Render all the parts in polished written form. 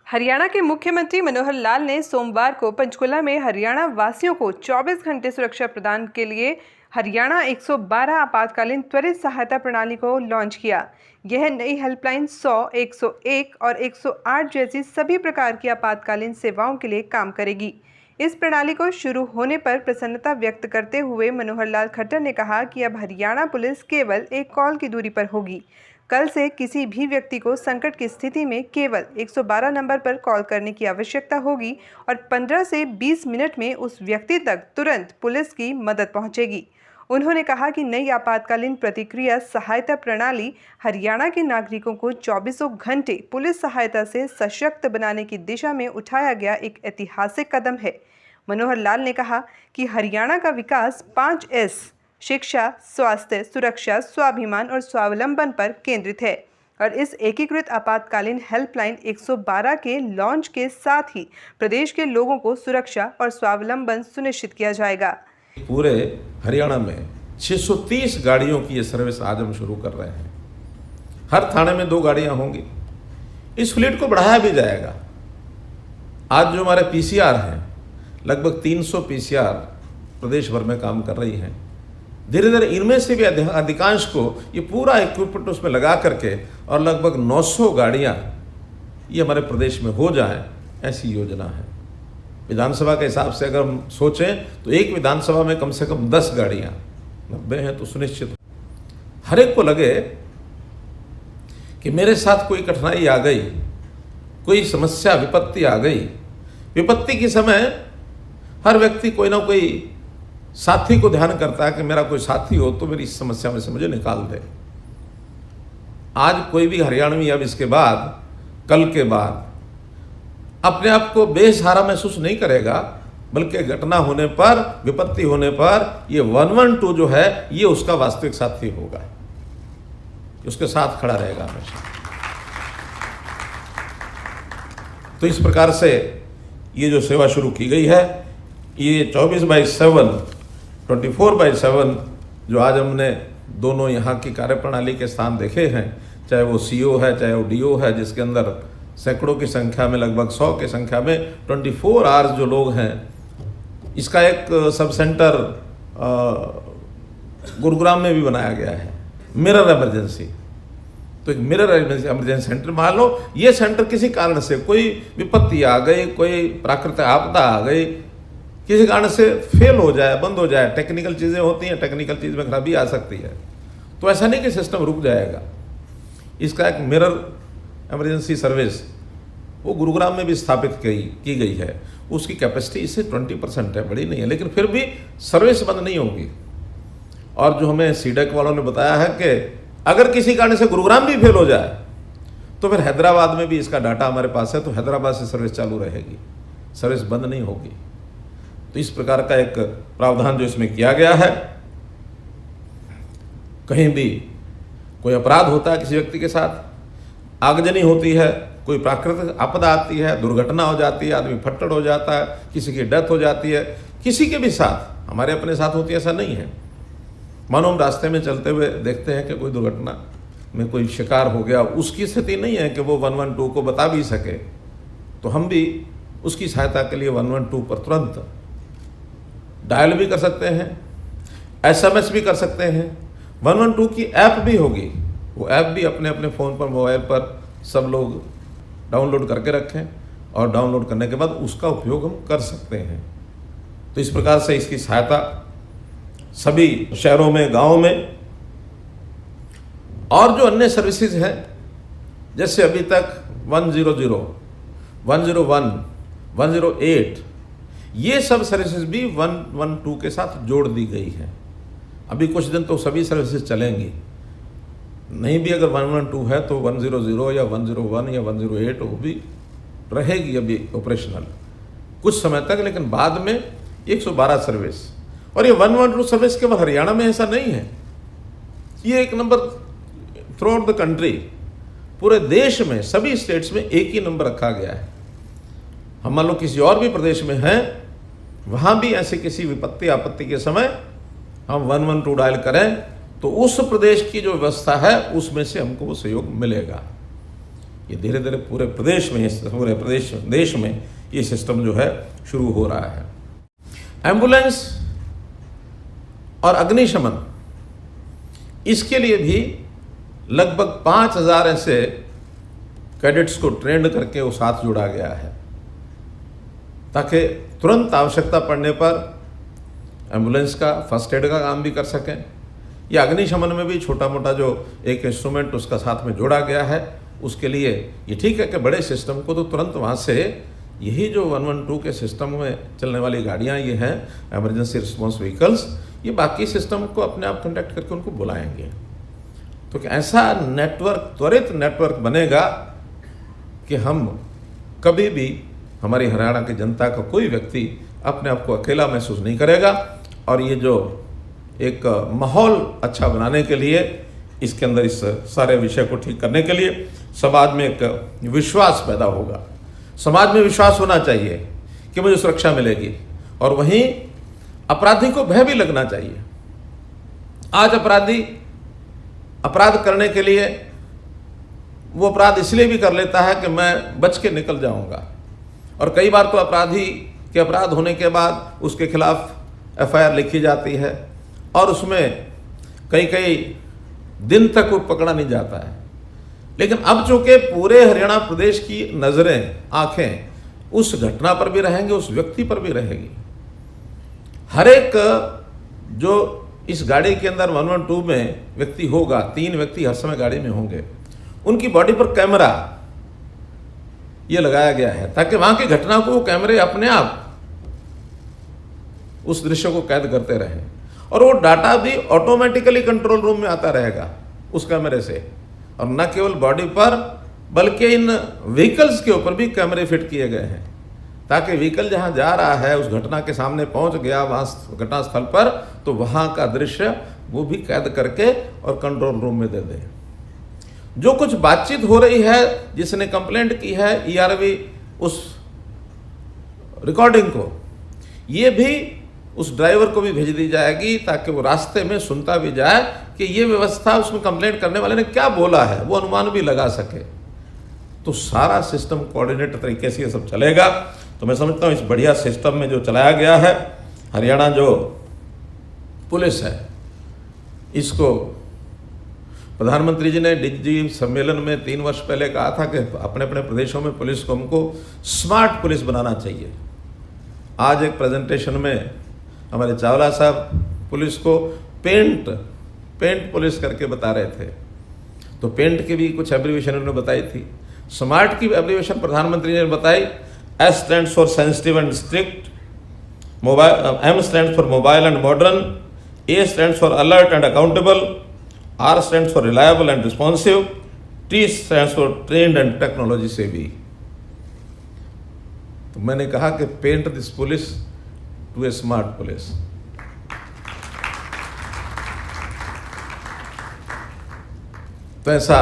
हरियाणा के मुख्यमंत्री मनोहर लाल ने सोमवार को पंचकुला में हरियाणा वासियों को 24 घंटे सुरक्षा प्रदान के लिए हरियाणा 112 आपातकालीन त्वरित सहायता प्रणाली को लॉन्च किया। यह नई हेल्पलाइन 100, 101 और 108 जैसी सभी प्रकार की आपातकालीन सेवाओं के लिए काम करेगी। इस प्रणाली को शुरू होने पर प्रसन्नता व्यक्त करते हुए मनोहर लाल खट्टर ने कहा कि अब हरियाणा पुलिस केवल एक कॉल की दूरी पर होगी। कल से किसी भी व्यक्ति को संकट की स्थिति में केवल 112 नंबर पर कॉल करने की आवश्यकता होगी और 15 से 20 मिनट में उस व्यक्ति तक तुरंत पुलिस की मदद पहुंचेगी। उन्होंने कहा कि नई आपातकालीन प्रतिक्रिया सहायता प्रणाली हरियाणा के नागरिकों को 24 घंटे पुलिस सहायता से सशक्त बनाने की दिशा में उठाया गया एक ऐतिहासिक कदम है। मनोहर लाल ने कहा कि हरियाणा का विकास 5S शिक्षा, स्वास्थ्य, सुरक्षा, स्वाभिमान और स्वावलंबन पर केंद्रित है और इस एकीकृत आपातकालीन हेल्पलाइन 112 के लॉन्च के साथ ही प्रदेश के लोगों को सुरक्षा और स्वावलंबन सुनिश्चित किया जाएगा। पूरे हरियाणा में 630 गाड़ियों की ये सर्विस आज हम शुरू कर रहे हैं। हर थाने में 2 गाड़ियां होंगी। इस फ्लीट को बढ़ाया भी जाएगा। आज जो हमारे पीसीआर हैं, लगभग 300 पीसीआर प्रदेश भर में काम कर रही हैं। धीरे धीरे इनमें से भी अधिकांश को ये पूरा इक्विपमेंट उसमें लगा करके और लगभग 900 गाड़ियाँ ये हमारे प्रदेश में हो जाएं, ऐसी योजना है। विधानसभा के हिसाब से अगर हम सोचें तो एक विधानसभा में कम से कम 10 गाड़ियाँ 90 हैं तो सुनिश्चित हर एक को लगे कि मेरे साथ कोई कठिनाई आ गई, कोई समस्या विपत्ति आ गई। विपत्ति के समय हर व्यक्ति कोई ना कोई साथी को ध्यान करता है कि मेरा कोई साथी हो तो मेरी इस समस्या में से मुझे निकाल दे। आज कोई भी हरियाणवी अब इसके बाद, कल के बाद अपने आप को बेसहारा महसूस नहीं करेगा, बल्कि घटना होने पर, विपत्ति होने पर ये 112 जो है ये उसका वास्तविक साथी होगा, उसके साथ खड़ा रहेगा हमेशा। तो इस प्रकार से ये जो सेवा शुरू की गई है, ये 24/7 24/7 जो आज हमने दोनों यहाँ की कार्यप्रणाली के स्थान देखे हैं, चाहे वो सीओ है, चाहे वो डीओ है, जिसके अंदर सैकड़ों की संख्या में, लगभग 100 की संख्या में 24 आवर्स जो लोग हैं। इसका एक सब सेंटर गुरुग्राम में भी बनाया गया है, मिरर इमरजेंसी। तो एक मिरर इमरजेंसी सेंटर, मान लो ये सेंटर किसी कारण से कोई विपत्ति आ गई, कोई प्राकृतिक आपदा आ गई, किसी कारण से फेल हो जाए, बंद हो जाए, टेक्निकल चीज़ें होती हैं, टेक्निकल चीज़ में खराबी आ सकती है, तो ऐसा नहीं कि सिस्टम रुक जाएगा। इसका एक मिरर इमरजेंसी सर्विस वो गुरुग्राम में भी स्थापित की गई है। उसकी कैपेसिटी इससे 20% है, बड़ी नहीं है, लेकिन फिर भी सर्विस बंद नहीं होगी। और जो हमें सीडेक वालों ने बताया है कि अगर किसी कारण से गुरुग्राम भी फेल हो जाए तो फिर हैदराबाद में भी इसका डाटा हमारे पास है, तो हैदराबाद से सर्विस चालू रहेगी, सर्विस बंद नहीं होगी। तो इस प्रकार का एक प्रावधान जो इसमें किया गया है, कहीं भी कोई अपराध होता है किसी व्यक्ति के साथ, आगजनी होती है, कोई प्राकृतिक आपदा आती है, दुर्घटना हो जाती है, आदमी फट्टड़ हो जाता है, किसी की डेथ हो जाती है, किसी के भी साथ, हमारे अपने साथ होती है, ऐसा नहीं है। मानो हम रास्ते में चलते हुए देखते हैं कि कोई दुर्घटना में कोई शिकार हो गया, उसकी स्थिति नहीं है कि वो 112 को बता भी सके, तो हम भी उसकी सहायता के लिए 112 पर तुरंत डायल भी कर सकते हैं, SMS भी कर सकते हैं। 112 की ऐप भी होगी, वो ऐप भी अपने अपने फ़ोन पर, मोबाइल पर सब लोग डाउनलोड करके रखें और डाउनलोड करने के बाद उसका उपयोग हम कर सकते हैं। तो इस प्रकार से इसकी सहायता सभी शहरों में, गाँव में, और जो अन्य सर्विसेज हैं, जैसे अभी तक 100, 101, 108, ये सब सर्विसेज भी 112 के साथ जोड़ दी गई है। अभी कुछ दिन तो सभी सर्विसेज चलेंगी, नहीं भी अगर 112 है तो 100 या 101 या 108 वो भी रहेगी अभी ऑपरेशनल कुछ समय तक, लेकिन बाद में 112 सर्विस। और ये 112 सर्विस केवल हरियाणा में ऐसा नहीं है, ये एक number through out the country, पूरे देश में सभी स्टेट्स में एक ही नंबर रखा गया है। हम मान लो किसी और भी प्रदेश में हैं, वहाँ भी ऐसे किसी विपत्ति आपत्ति के समय हम 112 डायल करें तो उस प्रदेश की जो व्यवस्था है उसमें से हमको वो सहयोग मिलेगा। ये धीरे धीरे पूरे प्रदेश में, पूरे देश में ये सिस्टम जो है शुरू हो रहा है। एम्बुलेंस और अग्निशमन, इसके लिए भी लगभग 5000 ऐसे कैडेट्स को ट्रेंड करके वो साथ जोड़ा गया है, ताकि तुरंत आवश्यकता पड़ने पर एम्बुलेंस का फर्स्ट एड का काम भी कर सकें, या अग्निशमन में भी छोटा मोटा जो एक इंस्ट्रूमेंट उसका साथ में जोड़ा गया है, उसके लिए ये ठीक है कि बड़े सिस्टम को तो तुरंत वहाँ से, यही जो 112 के सिस्टम में चलने वाली गाड़ियाँ ये हैं एमरजेंसी रिस्पॉन्स व्हीकल्स, ये बाकी सिस्टम को अपने आप कॉन्टैक्ट करके उनको बुलाएंगे। तो ऐसा नेटवर्क, त्वरित नेटवर्क बनेगा कि हम कभी भी, हमारी हरियाणा की जनता का कोई व्यक्ति अपने आप को अकेला महसूस नहीं करेगा। और ये जो एक माहौल अच्छा बनाने के लिए, इसके अंदर इस सारे विषय को ठीक करने के लिए समाज में एक विश्वास पैदा होगा। समाज में विश्वास होना चाहिए कि मुझे सुरक्षा मिलेगी, और वहीं अपराधी को भय भी लगना चाहिए। आज अपराधी अपराध करने के लिए वो अपराध इसलिए भी कर लेता है कि मैं बच के निकल जाऊंगा, और कई बार तो अपराधी के अपराध होने के बाद उसके खिलाफ एफआईआर लिखी जाती है और उसमें कई दिन तक वो पकड़ा नहीं जाता है। लेकिन अब चूंकि पूरे हरियाणा प्रदेश की नजरें, आंखें उस घटना पर भी रहेंगी, उस व्यक्ति पर भी रहेगी। हर एक जो इस गाड़ी के अंदर 112 में व्यक्ति होगा, 3 व्यक्ति हर समय गाड़ी में होंगे, उनकी बॉडी पर कैमरा ये लगाया गया है, ताकि वहां की घटना को वो कैमरे अपने आप उस दृश्य को कैद करते रहें, और वो डाटा भी ऑटोमेटिकली कंट्रोल रूम में आता रहेगा उस कैमरे से। और न केवल बॉडी पर, बल्कि इन व्हीकल्स के ऊपर भी कैमरे फिट किए गए हैं, ताकि व्हीकल जहां जा रहा है, उस घटना के सामने पहुंच गया वहां घटना स्थल पर, तो वहां का दृश्य वो भी कैद करके और कंट्रोल रूम में दे दे। जो कुछ बातचीत हो रही है, जिसने कंप्लेंट की है ईआरवी, उस रिकॉर्डिंग को, ये भी उस ड्राइवर को भी भेज दी जाएगी, ताकि वो रास्ते में सुनता भी जाए कि ये व्यवस्था, उसमें कंप्लेंट करने वाले ने क्या बोला है, वो अनुमान भी लगा सके। तो सारा सिस्टम कोऑर्डिनेट तरीके से ये सब चलेगा। तो मैं समझता हूँ इस बढ़िया सिस्टम में जो चलाया गया है, हरियाणा जो पुलिस है, इसको प्रधानमंत्री जी ने डीजी सम्मेलन में 3 वर्ष पहले कहा था कि अपने अपने प्रदेशों में पुलिस को हमको स्मार्ट पुलिस बनाना चाहिए। आज एक प्रेजेंटेशन में हमारे चावला साहब पुलिस को पेंट पुलिस करके बता रहे थे, तो पेंट की भी कुछ एब्रीविएशन उन्होंने बताई थी। स्मार्ट की एब्रीविएशन प्रधानमंत्री ने बताई, S stands for sensitive and strict, M stands for mobile and modern, A stands for alert and accountable, R stands for reliable and responsive, T stands for trained and technology savvy। तो मैंने कहा कि paint this police to a smart police. तो ऐसा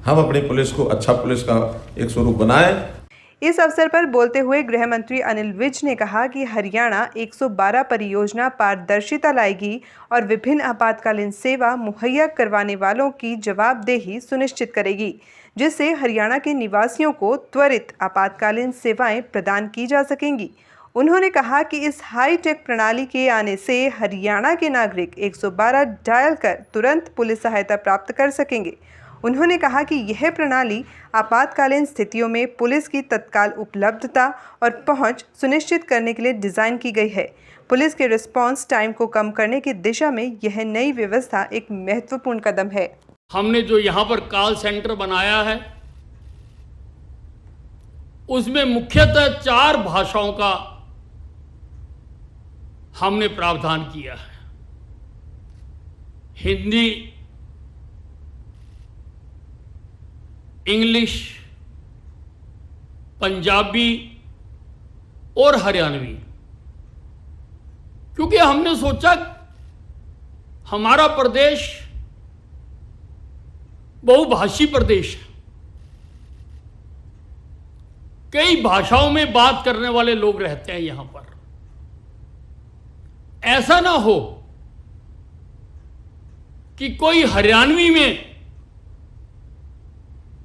हम अपनी police को अच्छा पुलिस का एक स्वरूप बनाएं। इस अवसर पर बोलते हुए गृह मंत्री अनिल विज ने कहा कि हरियाणा 112 परियोजना पारदर्शिता लाएगी और विभिन्न आपातकालीन सेवा मुहैया करवाने वालों की जवाबदेही सुनिश्चित करेगी, जिससे हरियाणा के निवासियों को त्वरित आपातकालीन सेवाएं प्रदान की जा सकेंगी। उन्होंने कहा कि इस हाईटेक प्रणाली के आने से हरियाणा के नागरिक 112 डायल कर तुरंत पुलिस सहायता प्राप्त कर सकेंगे। उन्होंने कहा कि यह प्रणाली आपातकालीन स्थितियों में पुलिस की तत्काल उपलब्धता और पहुंच सुनिश्चित करने के लिए डिज़ाइन की गई है। पुलिस के रिस्पांस टाइम को कम करने की दिशा में यह नई व्यवस्था एक महत्वपूर्ण कदम है। हमने जो यहाँ पर कॉल सेंटर बनाया है, उसमें मुख्यतः 4 भाषाओं का हमने प्रावधान किया है। हिंदी, इंग्लिश, पंजाबी और हरियाणवी, क्योंकि हमने सोचा हमारा प्रदेश बहुभाषी प्रदेश है। कई भाषाओं में बात करने वाले लोग रहते हैं यहां पर। ऐसा ना हो कि कोई हरियाणवी में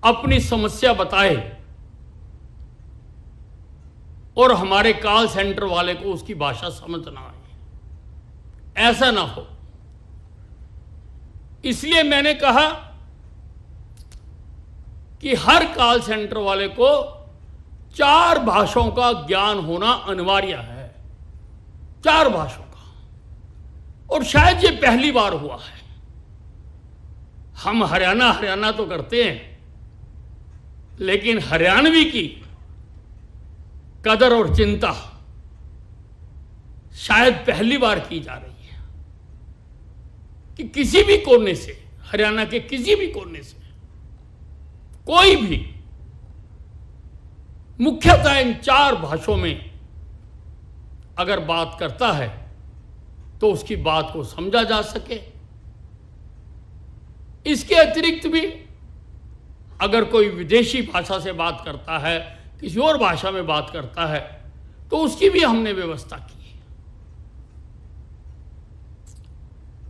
अपनी समस्या बताए और हमारे कॉल सेंटर वाले को उसकी भाषा समझ ना आए, ऐसा ना हो। इसलिए मैंने कहा कि हर कॉल सेंटर वाले को 4 भाषाओं का ज्ञान होना अनिवार्य है, 4 भाषाओं का। और शायद ये पहली बार हुआ है। हम हरियाणा तो करते हैं, लेकिन हरियाणवी की कदर और चिंता शायद पहली बार की जा रही है कि किसी भी कोने से, हरियाणा के किसी भी कोने से कोई भी मुख्यतः इन 4 भाषाओं में अगर बात करता है तो उसकी बात को समझा जा सके। इसके अतिरिक्त भी अगर कोई विदेशी भाषा से बात करता है, किसी और भाषा में बात करता है, तो उसकी भी हमने व्यवस्था की है।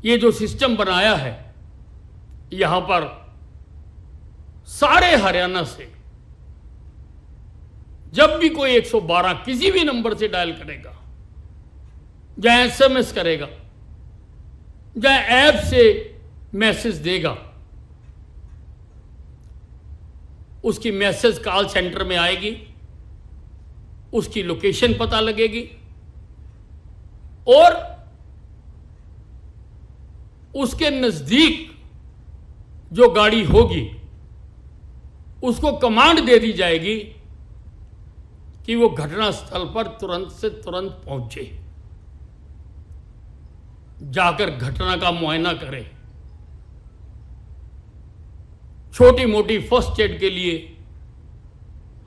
ये जो सिस्टम बनाया है, यहां पर सारे हरियाणा से जब भी कोई 112 किसी भी नंबर से डायल करेगा, या SMS करेगा, या ऐप से मैसेज देगा, उसकी मैसेज कॉल सेंटर में आएगी, उसकी लोकेशन पता लगेगी और उसके नजदीक जो गाड़ी होगी उसको कमांड दे दी जाएगी कि वो घटनास्थल पर तुरंत से तुरंत पहुंचे, जाकर घटना का मुआयना करे। छोटी मोटी फर्स्ट एड के लिए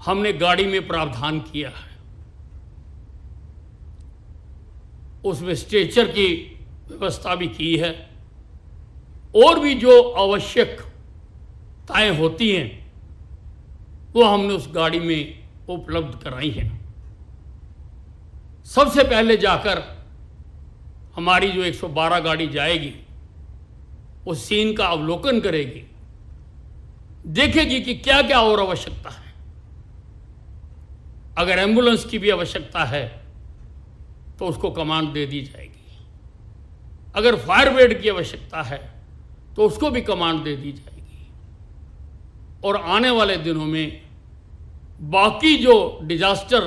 हमने गाड़ी में प्रावधान किया है। उसमें स्ट्रेचर की व्यवस्था भी की है और भी जो आवश्यकताएं होती हैं वो हमने उस गाड़ी में उपलब्ध कराई हैं। सबसे पहले जाकर हमारी जो 112 गाड़ी जाएगी, उस सीन का अवलोकन करेगी, देखेगी कि क्या क्या और आवश्यकता है। अगर एम्बुलेंस की भी आवश्यकता है तो उसको कमांड दे दी जाएगी। अगर फायर ब्रिगेड की आवश्यकता है तो उसको भी कमांड दे दी जाएगी। और आने वाले दिनों में बाकी जो डिजास्टर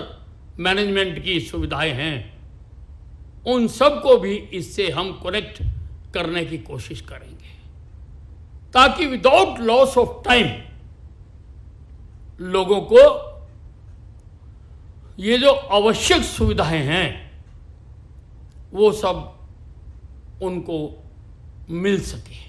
मैनेजमेंट की सुविधाएं हैं, उन सबको भी इससे हम कनेक्ट करने की कोशिश करेंगे, ताकि विदाउट लॉस ऑफ टाइम लोगों को ये जो आवश्यक सुविधाएं हैं वो सब उनको मिल सके।